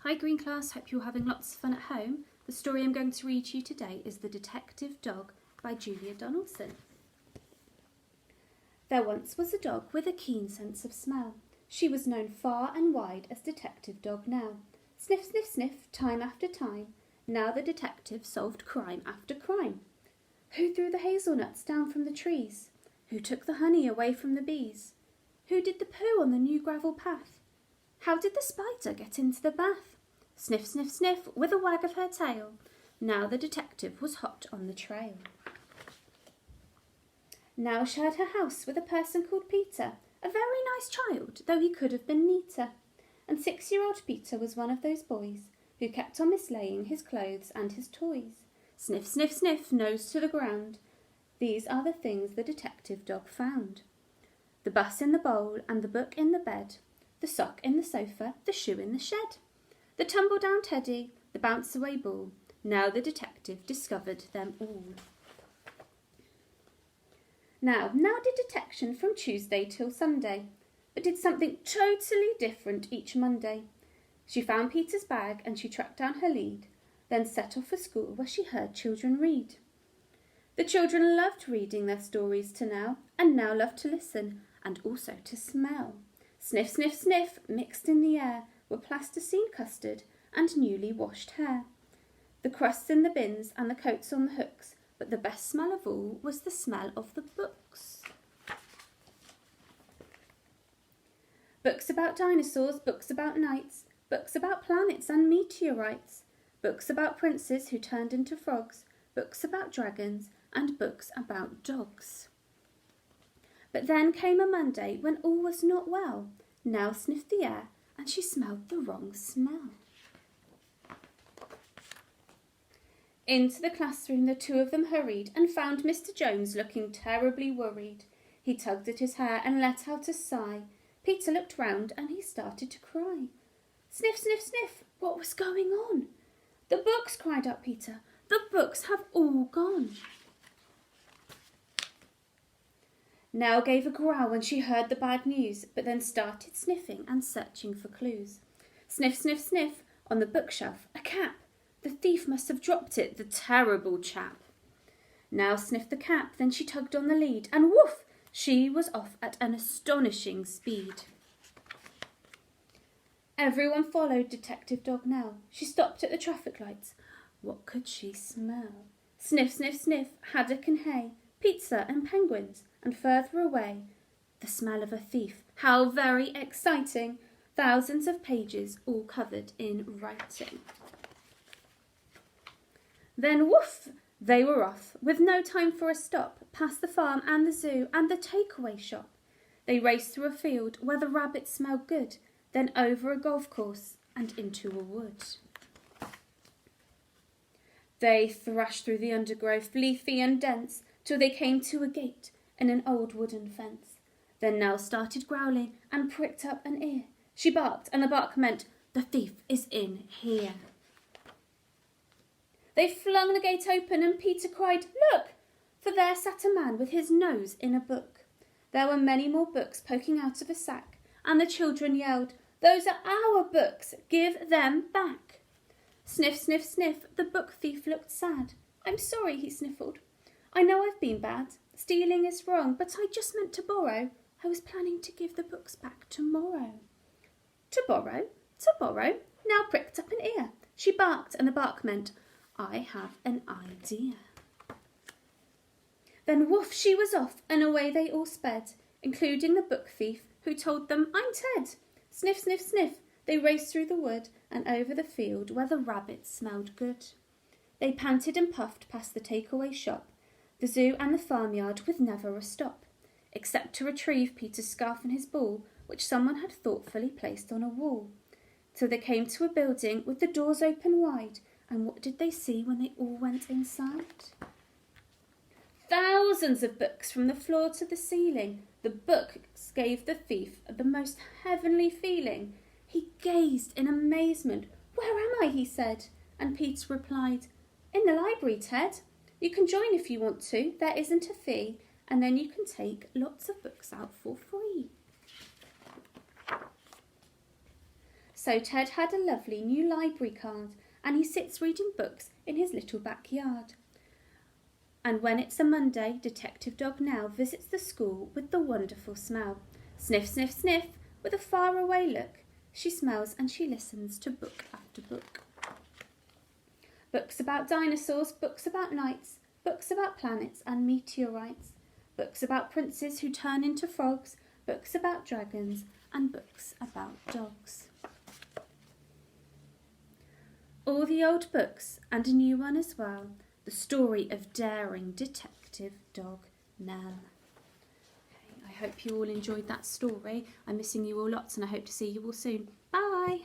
Hi Green Class, hope you're having lots of fun at home. The story I'm going to read to you today is The Detective Dog by Julia Donaldson. There once was a dog with a keen sense of smell. She was known far and wide as Detective Dog Nell. Sniff, sniff, sniff, time after time. Now the detective solved crime after crime. Who threw the hazelnuts down from the trees? Who took the honey away from the bees? Who did the poo on the new gravel path? How did the spider get into the bath? Sniff, sniff, sniff, with a wag of her tail. Now the detective was hot on the trail. Now shared her house with a person called Peter, a very nice child, though he could have been neater. And 6-year-old Peter was one of those boys who kept on mislaying his clothes and his toys. Sniff, sniff, sniff, nose to the ground. These are the things the detective dog found. The bus in the bowl and the book in the bed, the sock in the sofa, the shoe in the shed, the tumble-down teddy, the bounce-away ball. Now the detective discovered them all. Now did detection from Tuesday till Sunday, but did something totally different each Monday. She found Peter's bag and she tracked down her lead, then set off for school where she heard children read. The children loved reading their stories to Nell, and Nell loved to listen and also to smell. Sniff, sniff, sniff, mixed in the air were plasticine custard and newly washed hair. The crusts in the bins and the coats on the hooks, but the best smell of all was the smell of the books. Books about dinosaurs, books about knights, books about planets and meteorites, books about princes who turned into frogs, books about dragons, and books about dogs. But then came a Monday when all was not well. Nell sniffed the air and she smelled the wrong smell. Into the classroom the two of them hurried and found Mr. Jones looking terribly worried. He tugged at his hair and let out a sigh. Peter looked round and he started to cry. Sniff, sniff, sniff, what was going on? The books, cried out Peter. The books have all gone. Nell gave a growl when she heard the bad news, but then started sniffing and searching for clues. Sniff, sniff, sniff, on the bookshelf, a cap. The thief must have dropped it, the terrible chap. Nell sniffed the cap, then she tugged on the lead, and woof, she was off at an astonishing speed. Everyone followed Detective Dog Nell. She stopped at the traffic lights. What could she smell? Sniff, sniff, sniff, haddock and hay, pizza and penguins, and further away, the smell of a thief. How very exciting! Thousands of pages all covered in writing. Then woof, they were off, with no time for a stop, past the farm and the zoo and the takeaway shop. They raced through a field where the rabbits smelled good, then over a golf course and into a wood. They thrashed through the undergrowth, leafy and dense, till they came to a gate in an old wooden fence. Then Nell started growling and pricked up an ear. She barked, and the bark meant, the thief is in here. They flung the gate open and Peter cried, look! For there sat a man with his nose in a book. There were many more books poking out of a sack, and the children yelled, those are our books, give them back. Sniff, sniff, sniff, the book thief looked sad. I'm sorry, he sniffled. I know I've been bad. Stealing is wrong, but I just meant to borrow. I was planning to give the books back tomorrow. To borrow? Nell pricked up an ear. She barked, and the bark meant, I have an idea. Then woof, she was off, and away they all sped, including the book thief, who told them, I'm Ted. Sniff, sniff, sniff, they raced through the wood and over the field where the rabbits smelled good. They panted and puffed past the takeaway shop, the zoo and the farmyard with never a stop, except to retrieve Peter's scarf and his ball, which someone had thoughtfully placed on a wall, till they came to a building with the doors open wide. And what did they see when they all went inside? Thousands of books from the floor to the ceiling. The books gave the thief the most heavenly feeling. He gazed in amazement. Where am I? He said. And Peter replied, in the library, Ted. You can join if you want to. There isn't a fee. And then you can take lots of books out for free. So Ted had a lovely new library card, and he sits reading books in his little backyard. And when it's a Monday, Detective Dog Nell visits the school with the wonderful smell. Sniff, sniff, sniff, with a faraway look. She smells and she listens to book after book. Books about dinosaurs, books about knights, books about planets and meteorites, books about princes who turn into frogs, books about dragons, and books about dogs. All the old books and a new one as well, the story of daring Detective Dog Nell. Okay, I hope you all enjoyed that story. I'm missing you all lots and I hope to see you all soon. Bye!